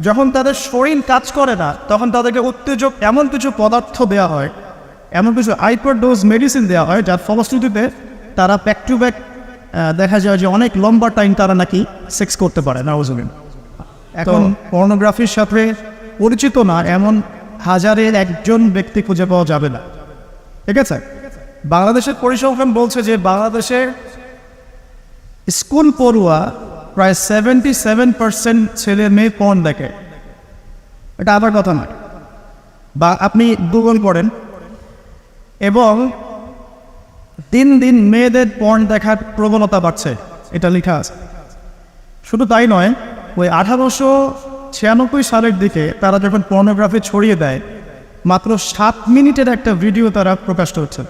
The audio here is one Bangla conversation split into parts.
যখন তাদের শরীর কাজ করে না তখন তাদেরকে উত্তেজক এমন কিছু পদার্থ দেওয়া হয়, এমন কিছু হাইপারডোজ মেডিসিন দেওয়া হয়, যার ফলশ্রুতিতে তারা ব্যাক টু ব্যাক দেখা যায় যে অনেক লম্বা টাইম তারা নাকি সেক্স করতে পারে নাউজুবিল্লাহ। এখন পর্নোগ্রাফির সাথে পরিচিত না এমন হাজারের একজন ব্যক্তি খুঁজে পাওয়া যাবে না, ঠিক আছে? বাংলাদেশের পরিসংখ্যান বলছে যে বাংলাদেশের স্কুল পড়ুয়া প্রায় 77% ছেলে মেয়ে পর্ন দেখে। এটা আবার কথা নয়, বা আপনি গুগল করেন এবং দিন দিন মেয়েদের পর্ন দেখার প্রবণতা বাড়ছে, এটা লেখা আছে। শুধু তাই নয়, ওই 1896 সালের দিকে তারা যখন পর্নোগ্রাফি ছড়িয়ে দেয়, মাত্র 7 মিনিটের একটা ভিডিও তারা প্রকাশ করছে,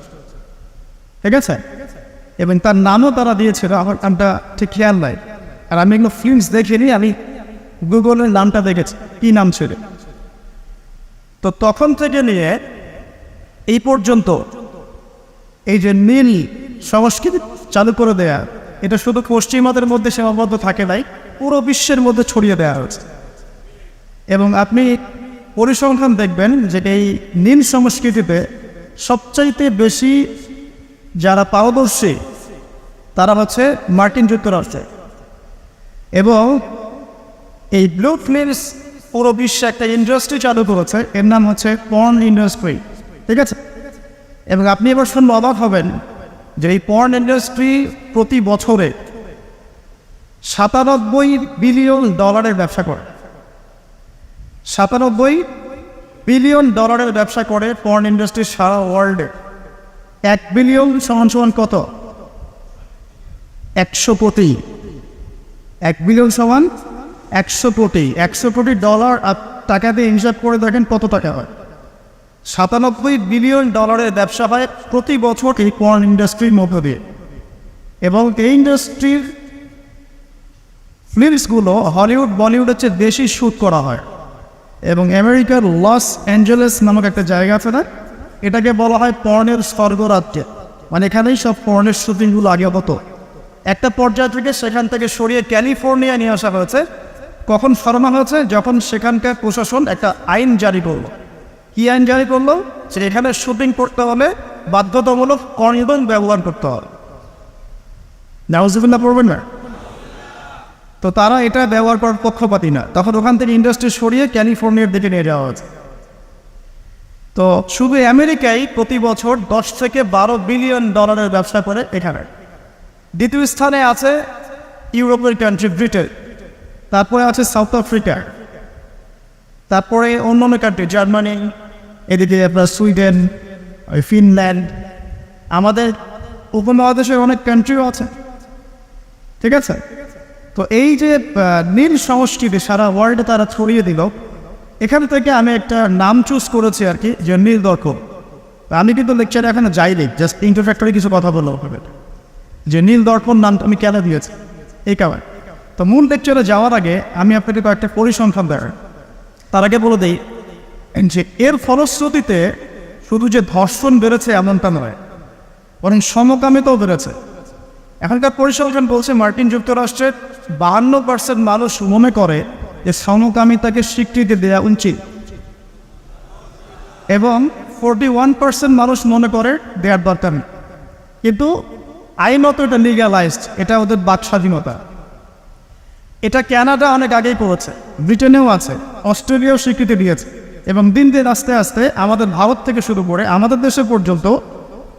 ঠিক আছে? এবং তার নামও তারা দিয়েছিল, আমার নামটা ঠিক খেয়াল নাই, আর আমি এগুলো ফিল্মস দেখিনি, আমি গুগলের নামটা দেখেছি কী নাম ছিল। তো তখন থেকে নিয়ে এই পর্যন্ত এই যে নীল সংস্কৃতি চালু করে দেয়া, এটা শুধু পশ্চিমাদের মধ্যে সীমাবদ্ধ থাকে নাই, পুরো বিশ্বের মধ্যে ছড়িয়ে দেওয়া হয়েছে। এবং আপনি পরিসংখ্যান দেখবেন যে এই নীল সংস্কৃতিতে সবচাইতে বেশি যারা পারদর্শী তারা হচ্ছে মার্কিন যুক্তরাষ্ট্রে। এবং এই ব্লু ফিল্মস পুরো বিশ্বে একটা ইন্ডাস্ট্রি চালু করেছে, এর নাম হচ্ছে পর্ন ইন্ডাস্ট্রি, ঠিক আছে? এবং আপনি এবার শুনলে অবাক হবেন যে এই পর্ন ইন্ডাস্ট্রি প্রতি বছরে $97 বিলিয়ন ব্যবসা করে। $97 বিলিয়ন ব্যবসা করে পর্ন ইন্ডাস্ট্রি সারা ওয়ার্ল্ডে। 1 বিলিয়ন সমান কত? 100 কোটি। 1 বিলিয়ন সমান 100 কোটি। 100 কোটি ডলার টাকা দিয়ে হিসাব করে দেখেন কত টাকা হয়। $97 বিলিয়ন ব্যবসা হয় প্রতি বছর এই পর্ন ইন্ডাস্ট্রির মধ্য দিয়ে। এবং এই ইন্ডাস্ট্রির ফিল্মসগুলো হলিউড বলিউডের চেয়ে বেশি শ্যুট করা হয়। এবং আমেরিকার লস অ্যাঞ্জেলেস নামক একটা জায়গা আছে না, এটাকে বলা হয় পর্নের স্বর্গরাজ্য। মানে এখানেই সব পর্নের শুটিংগুলো আগে হতো। একটা পর্যায় থেকে সেখান থেকে সরিয়ে ক্যালিফোর্নিয়া নিয়ে আসা হয়েছে। কখন সরানো হয়েছে? যখন সেখানকার প্রশাসন একটা আইন জারি করলো। কী আইন জারি করলো? যে এখানে শুটিং করতে হলে বাধ্যতামূলক কন্ডোম ব্যবহার করতে হবে। নাউজুবিল্লাহ পড়বেন না? তো তারা এটা ব্যবহার করার পক্ষপাতী না, তখন ওখান থেকে ইন্ডাস্ট্রি সরিয়ে ক্যালিফোর্নিয়ার দিকে নিয়ে যাওয়া হয়েছে। তো শুধু আমেরিকায় প্রতি বছর 10 থেকে 12 বিলিয়ন ডলারের ব্যবসা করে এখানে। দ্বিতীয় স্থানে আছে ইউরোপের কান্ট্রি ব্রিটেন, তারপরে আছে সাউথ আফ্রিকা, তারপরে অন্যান্য কান্ট্রি জার্মানি, এদিকে আপনার সুইডেন, ফিনল্যান্ড, আমাদের উপমহাদেশের অনেক কান্ট্রিও আছে, ঠিক আছে? তো এই যে নীল সংস্কৃতি সারা ওয়ার্ল্ডে তারা ছড়িয়ে দিল, এখান থেকে আমি একটা নাম চুজ করেছি আর কি, যে নীল দর্পণ। আমি কিন্তু লেকচারে এখানে যাইনি, জাস্ট ইন্ট্রোডাক্টরি কিছু কথা বললাম হবে যে নীল দর্পণ নামটা আমি কেন দিয়েছি এই কারণে। তো মূল লেকচারে যাওয়ার আগে আমি আপনাকে কয়েকটা পরিসংখ্যান দেখাই। তার আগে বলে দিই যে এর ফলশ্রুতিতে শুধু যে ধর্ষণ বেড়েছে এমনটা নয়, বরং সমকামিতাও বেড়েছে। এখনকার পরিসংখ্যান বলছে মার্কিন যুক্তরাষ্ট্রের 52% মানুষ মনে করে যে সমকামিতাকে স্বীকৃতি দেওয়া উচিত, এবং 41% মানুষ মনে করে দেওয়ার দরকার নেই। কিন্তু আইনত এটা লিগ্যালাইজড, এটা ওদের বাক স্বাধীনতা। এটা কানাডা অনেক আগেই করেছে, ব্রিটেনেও আছে, অস্ট্রেলিয়াও স্বীকৃতি দিয়েছে, এবং দিন দিন আস্তে আস্তে আমাদের ভারত থেকে শুরু করে আমাদের দেশে পর্যন্ত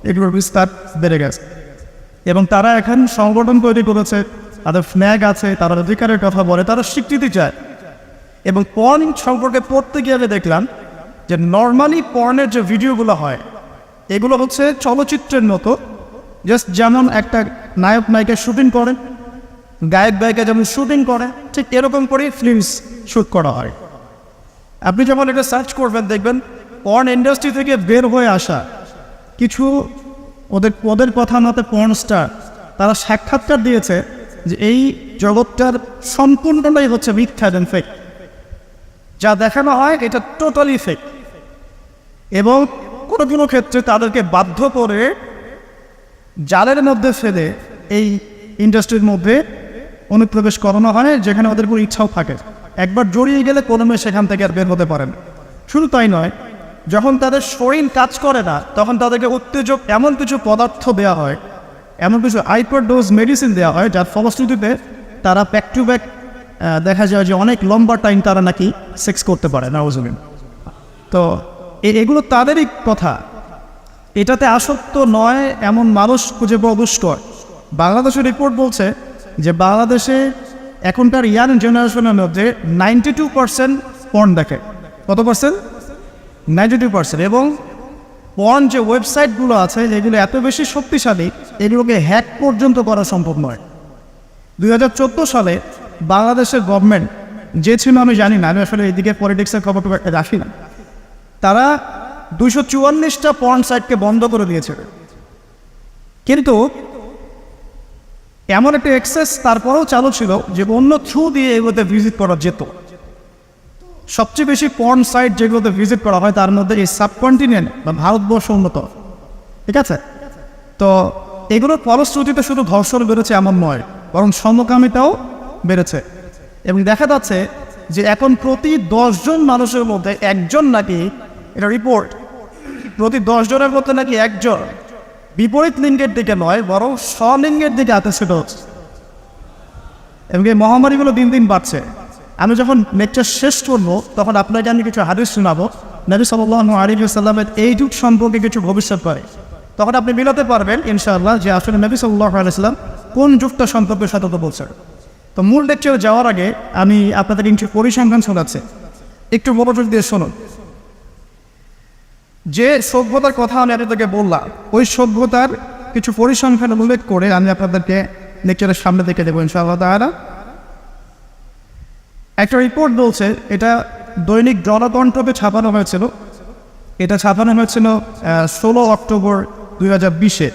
এগুলোর বিস্তার বেড়ে গেছে। এবং তারা এখন সংগঠন তৈরি করেছে, তাদের ফ্ল্যাগ আছে, তারা অধিকারের কথা বলে, তারা স্বীকৃতি চায়। এবং পর্ন সম্পর্কে পড়তে গিয়ে আমি দেখলাম যে নর্মালি পর্নের যে ভিডিওগুলো হয় এগুলো হচ্ছে চলচ্চিত্রের মতো, জাস্ট যেমন একটা নায়ক নায়িকা শুটিং করে, গায়ক গায়িকা যেমন শুটিং করে, ঠিক এরকম করেই ফিল্মস শ্যুট করা হয়। আপনি যখন এটা সার্চ করবেন দেখবেন পর্ন ইন্ডাস্ট্রি থেকে বের হয়ে আসা কিছু ওদের কথা মতে পর্ন স্টার, তারা সাক্ষাৎকার দিয়েছে যে এই জগৎটার সম্পূর্ণটাই হচ্ছে মিথ্যা এবং ফেক। যা দেখানো হয় এটা টোটালি ফেক। এবং কোনো কোনো ক্ষেত্রে তাদেরকে বাধ্য করে জালের মধ্যে ফেলে এই ইন্ডাস্ট্রির মধ্যে অনুপ্রবেশ করানো হয়, যেখানে ওদের কোনো ইচ্ছাও থাকে। একবার জড়িয়ে গেলে কোনো মেয়ে সেখান থেকে আর বের হতে পারে না। শুধু তাই নয়, যখন তাদের শরীর কাজ করে না তখন তাদেরকে উত্তেজক এমন কিছু পদার্থ দেওয়া হয়, এমন কিছু হাইপারডোজ মেডিসিন দেওয়া হয় যার ফলশ্রুতিতে তারা ব্যাক টু ব্যাক দেখা যায় যে অনেক লম্বা টাইম তারা নাকি সেক্স করতে পারে নাউজুবিন। তো এগুলো তাদেরই কথা, এটাতে আসক্ত নয় এমন মানুষ খুঁজে পাওয়া দুষ্কর। বাংলাদেশের রিপোর্ট বলছে যে বাংলাদেশে এখনকার ইয়াং জেনারেশনের মধ্যে 92% পর্ন দেখে। কত পার্সেন্ট? 92%। এবং পর্ন যে ওয়েবসাইটগুলো আছে যেগুলো এত বেশি শক্তিশালী, এগুলোকে হ্যাক পর্যন্ত করা সম্ভব নয়। 2014 সালে বাংলাদেশের গভর্নমেন্ট যে ছিল আমি জানি না, আমি আসলে এইদিকে পলিটিক্সের খবর রাখি না, তারা 244টা পর্ন সাইটকে বন্ধ করে দিয়েছে। কিন্তু এমন একটা অ্যাক্সেস তারপরেও চালু ছিল যে অন্য থ্রু দিয়ে এগুলোতে ভিজিট করা যেত। সবচেয়ে বেশি পর্ন সাইট যেগুলোতে ভিজিট করা হয় তার মধ্যে এই সাবকন্টিনেন্ট বা ভারতবর্ষ উন্নত, ঠিক আছে? তো এগুলোর ফলশ্রুতিতে শুধু ধর্ষণ বেড়েছে এমন নয়, বরং সমকামিতাও বেড়েছে। এবং দেখা যাচ্ছে যে এখন প্রতি 10 জন মানুষের মধ্যে একজন নাকি, এটা রিপোর্ট, প্রতি 10 জনের মধ্যে নাকি একজন বিপরীত লিঙ্গের দিকে নয় বরং স্বলিঙ্গের দিকে আকর্ষিত হচ্ছে। এবং এই মহামারীগুলো দিন দিন বাড়ছে। আমি যখন লেকচার শেষ করবো তখন আপনাকে আমি কিছু হাদিস শোনাবো নবী সাল্লাল্লাহু আলাইহি ওয়াসাল্লামের এই যুগ সম্পর্কে কিছু ভবিষ্যৎবাণী। তখন আপনি মিলাতে পারবেন ইনশাআল্লাহ যে আসলে নবী সাল্লাল্লাহু আলাইহি ওয়াসাল্লাম কোন যুগটা সম্পর্কে সতর্ক বলছেন। তো মূল লেকচারে যাওয়ার আগে আমি আপনাদের কিছু পরিসংখ্যান শোনাচ্ছি, একটু মনোযোগ দিয়ে শুনুন। যে সভ্যতার কথা আমি আপনাদেরকে বললাম ওই সভ্যতার কিছু পরিসংখ্যান উল্লেখ করে আমি আপনাদেরকে লেকচারের সামনে দেখে দেবো ইনশাআল্লাহ তাআলা। একটা রিপোর্ট বলছে, এটা দৈনিক জনকণ্ঠকে ছাপানো হয়েছিল, এটা ছাপানো হয়েছিল 16 অক্টোবর 2020-এ,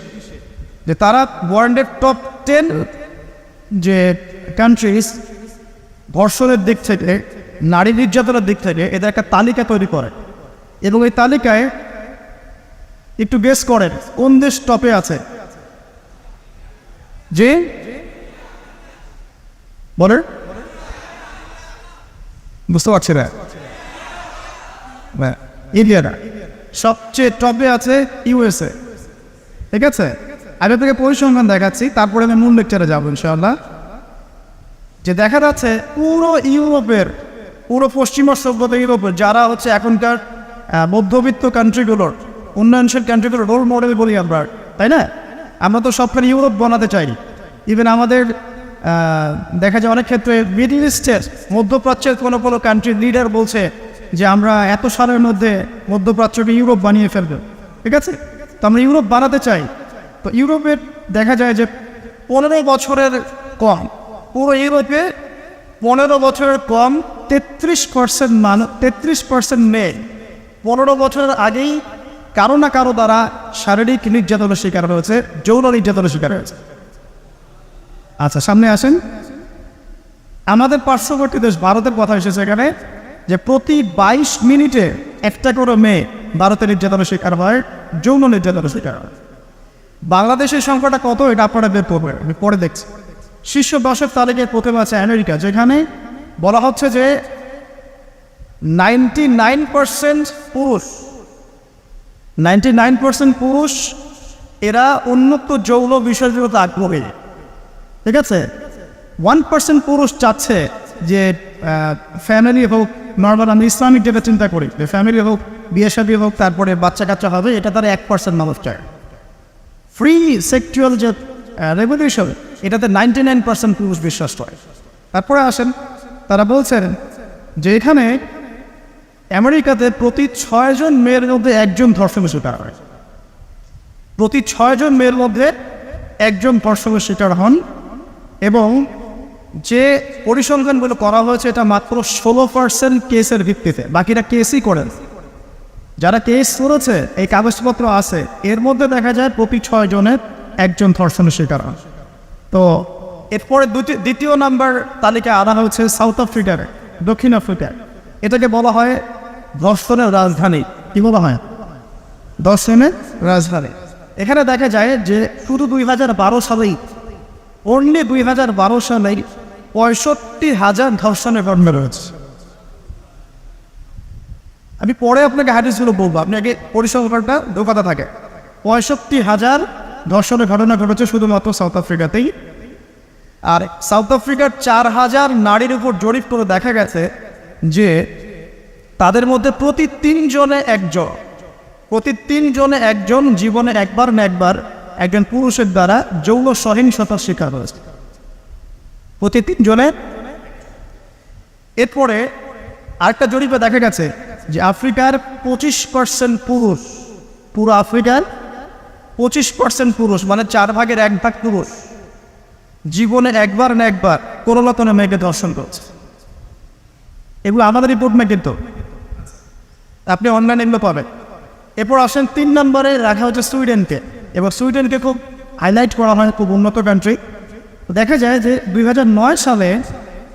যে তারা ওয়ার্ল্ডের টপ 10 যে কান্ট্রিজ ধর্ষণের দিক থেকে, নারী নির্যাতনের দিক থেকে এদের একটা তালিকা তৈরি করে। এবং এই তালিকায় একটু গেস করেন কোন দেশ টপে আছে? যে বলেন, বুঝতে পারছি না, ইন্ডিয়া না, সবচেয়ে টপে আছে ইউএসএ, ঠিক আছে? আমি আপনাকে পরিসংখ্যান দেখাচ্ছি, তারপরে আমি মূল লেকচারে যাবো ইনশাআল্লাহ। যে দেখা যাচ্ছে পুরো ইউরোপের, পুরো পশ্চিমা সভ্যতা ইউরোপের যারা হচ্ছে এখনকার মধ্যবিত্ত কান্ট্রিগুলোর, উন্নয়নশীল কান্ট্রিগুলোর রোল মডেল বলি আমরা, তাই না? আমরা তো সবখানে ইউরোপ বানাতে চাই। ইভেন আমাদের দেখা যায় অনেক ক্ষেত্রে মিডল ইস্টের, মধ্যপ্রাচ্যের কোনো কোনো কান্ট্রির লিডার বলছে যে আমরা এত সালের মধ্যে মধ্যপ্রাচ্যকে ইউরোপ বানিয়ে ফেলবো, ঠিক আছে? তো আমরা ইউরোপ বানাতে চাই। তো ইউরোপের দেখা যায় যে 15 বছরের কম, পুরো ইউরোপে 15 বছরের কম 33% মেয়ে 15 বছরের আগেই কারো না কারো দ্বারা শারীরিক নির্যাতনের শিকার হয়েছে, যৌন নির্যাতনের শিকার হয়েছে। আচ্ছা, সামনে আসেন। আমাদের পার্শ্ববর্তী দেশ ভারতের কথা এসেছে এখানে, যে প্রতি 22 মিনিটে একটা করে মেয়ে ভারতের নির্যাতনের শিকার হয়, যৌন নির্যাতনের শিকার হয়। বাংলাদেশের সংখ্যাটা কত এটা আপনারা বের করবেন, আমি পরে দেখছি। শীর্ষ 10-এর তালিকায় প্রথমে আছে আমেরিকা, যেখানে বলা হচ্ছে যে 99% পুরুষ, 99% পুরুষ এরা উন্নত যৌন বিষয়গুলোতে আগ্রহী, ঠিক আছে? 1% পুরুষ চাচ্ছে যে ফ্যামিলি হোক, নর্মাল আমি ইসলামিক যেটা চিন্তা করি যে ফ্যামিলি হোক, বিয়ে শাদী হোক, তারপরে বাচ্চা কাচ্চা হবে, এটা তারা 1% মানুষ চায়। ফ্রি সেক্সুয়াল যে রেভলিউশন, এটাতে 99% পুরুষ বিশ্বাস করে। তারপরে আসেন, তারা বলছেন যে এখানে আমেরিকাতে প্রতি 6 জন মেয়ের মধ্যে একজন ধর্ষণের শিকার হয়, প্রতি 6 জন মেয়ের মধ্যে একজন ধর্ষণের শিকার হন। এবং যে পরিসংখ্যানগুলো করা হয়েছে এটা মাত্র 16% কেসের ভিত্তিতে, বাকিরা কেসই করেন। যারা কেস করেছে, এই কাগজপত্র আছে, এর মধ্যে দেখা যায় প্রতি 6 জনের একজন ধর্ষণের শিকার হন। তো এরপরে দ্বিতীয় নাম্বার তালিকায় আনা হয়েছে সাউথ আফ্রিকার, দক্ষিণ আফ্রিকার। এটাকে বলা হয় ধর্ষণের রাজধানী। কি বলা হয়? ধর্ষণের রাজধানী। এখানে দেখা যায় যে শুধু 2012 সালেই, অনলি 2012 সালেই 65,000 ধর্ষণের ঘটনা রয়েছে। আমি পরে আপনাকে হাদিসগুলো বলবো, আপনি আগে পরিসংখ্যানটা দোকাতে থাকে। 65,000 ধর্ষণের ঘটনা ঘটেছে শুধুমাত্র সাউথ আফ্রিকাতেই। আর সাউথ আফ্রিকার 4,000 নারীর উপর জরিপ করে দেখা গেছে যে তাদের মধ্যে প্রতি 3 জনে একজন জীবনে একবার না একবার একজন পুরুষের দ্বারা যৌন সহিংসতার শিকার হয়েছে, প্রতি 3 জনে। এরপরে আরেকটা জরিপে দেখা গেছে যে আফ্রিকার 25% পুরুষ, পুরো আফ্রিকার 25% পুরুষ, মানে 4 ভাগের 1 ভাগ পুরুষ জীবনে একবার না একবার কোনো না কোনো মেয়েকে ধর্ষণ করছে। এগুলো আমাদের রিপোর্ট না, কিন্তু আপনি অনলাইনে এগুলো পাবেন। এরপর আসেন 3 নম্বরে রাখা হচ্ছে সুইডেনকে। এবার সুইডেনকে খুব হাইলাইট করা হয়, খুব উন্নত কান্ট্রি। দেখা যায় যে 2009 সালে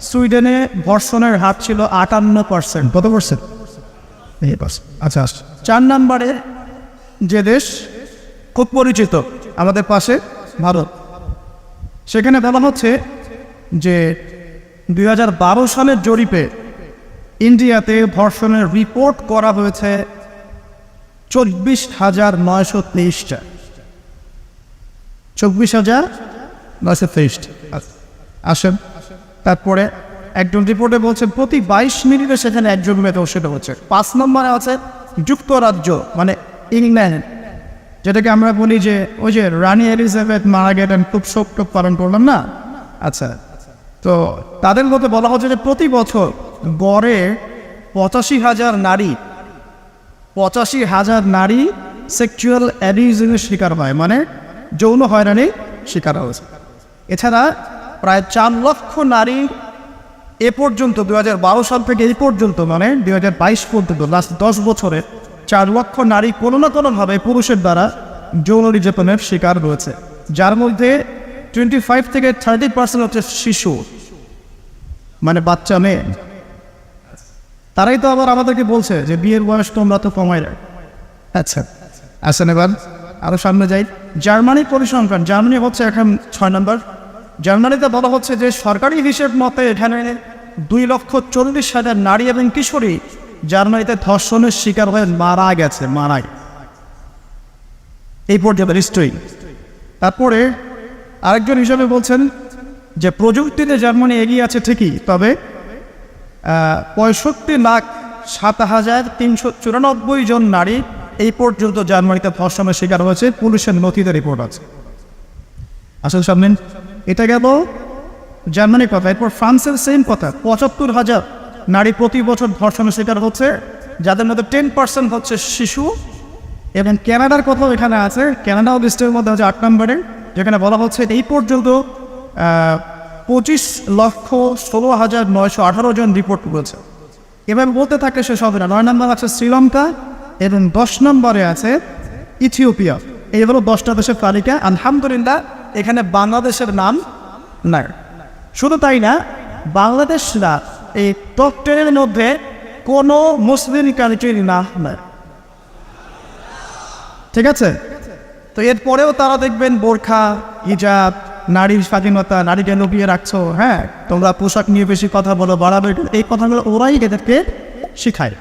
সুইডেনে ধর্ষণের হার ছিল 58%। কত পার্সেন্ট? আচ্ছা, 4 নম্বরে যে দেশ খুব পরিচিত আমাদের পাশে, ভারত, সেখানে বলা হচ্ছে যে 2012 সালের জরিপে ইন্ডিয়াতে ধর্ষণের রিপোর্ট করা হয়েছে 24,923টা। 24,923। আসেন, তারপরে একজন রিপোর্টে বলছে প্রতি 22 মিনিটে সেখানে একজন মেয়ে ধর্ষিত হচ্ছে। 5 নম্বরে আছে যুক্তরাজ্য, মানে ইংল্যান্ড, যেটাকে আমরা বলি যে ওই যে রানী এলিজাবেথ মারা গেলেন, খুব শোক পালন করলাম না। আচ্ছা, তো তাদের মধ্যে বলা হচ্ছে যে প্রতি বছর গড়ে 85,000 নারী সেক্সুয়াল অ্যাবিউজের শিকার হয়, মানে যৌন হয়রানি শিকার হয়েছে। এছাড়া প্রায় 4 লক্ষ নারী এ পর্যন্ত 2012 সাল থেকে এই পর্যন্ত, মানে 2022 পর্যন্ত, লাস্ট 10 বছরে 4 লক্ষ নারী কোনো না কোনোভাবে পুরুষের দ্বারা যৌন নির্যাতনের শিকার রয়েছে, যার মধ্যে 25 থেকে 30% হচ্ছে শিশু, মানে বাচ্চা মেয়ে। তারাই তো আবার আমাদেরকে বলছে যে বিয়ের বয়স তোমরা তো কমাই রাখ। আচ্ছা, আসেন এবার আরও সামনে যাই। জার্মানির পরিসংখ্যান, জার্মানি হচ্ছে এখন 6 নম্বর। জার্মানিতে বলা হচ্ছে যে সরকারি হিসেব মতে এখানে 2,40,000 নারী এবং কিশোরী জার্মানিতে ধর্ষণের শিকার হয়ে মারা গেছে, এই পর্যন্ত হিস্ট্রি। তারপরে আরেকজন হিসাবে বলছেন যে প্রযুক্তিতে জার্মানি এগিয়ে আছে ঠিকই, তবে 65,07,394 জন নারী এই পর্যন্ত জার্মানিতে ধর্ষণের শিকার হয়েছে, পুলিশের নথিতে রিপোর্ট আছে। আসলে সামনে এটা গেল জার্মানির কথা। এরপর ফ্রান্সের সেম কথা, 75,000 নারী প্রতি বছর ধর্ষণের শিকার হচ্ছে, যাদের মধ্যে 10% হচ্ছে শিশু। এবং কানাডার কথাও এখানে আছে, কানাডাও লিস্টের মধ্যে হচ্ছে 8 নম্বরে, যেখানে বলা হচ্ছে এই পর্যন্ত 25,16,918 জন রিপোর্ট করেছে। এবার বলতে থাকলে শেষ হবে না। 9 নম্বর আছে শ্রীলঙ্কা এবং 10 নম্বরে আছে ইথিওপিয়া। এই হলো 10টা দেশের তালিকা। আলহামদুলিল্লাহ এখানে বাংলাদেশের নাম নাই। শুধু তাই না, বাংলাদেশরা এই টপ 10-এর মধ্যে কোনো মুসলিম কান্ট্রির নাম নাই, ঠিক আছে? তো এরপরেও তারা দেখবেন বোরখা, হিজাব, নারীর স্বাধীনতা, নারীকে লুকিয়ে রাখছো, হ্যাঁ তোমরা পোশাক নিয়ে বেশি কথা বলো, বাড়াবে, এই কথাগুলো ওরাই এদেরকে শিখায়।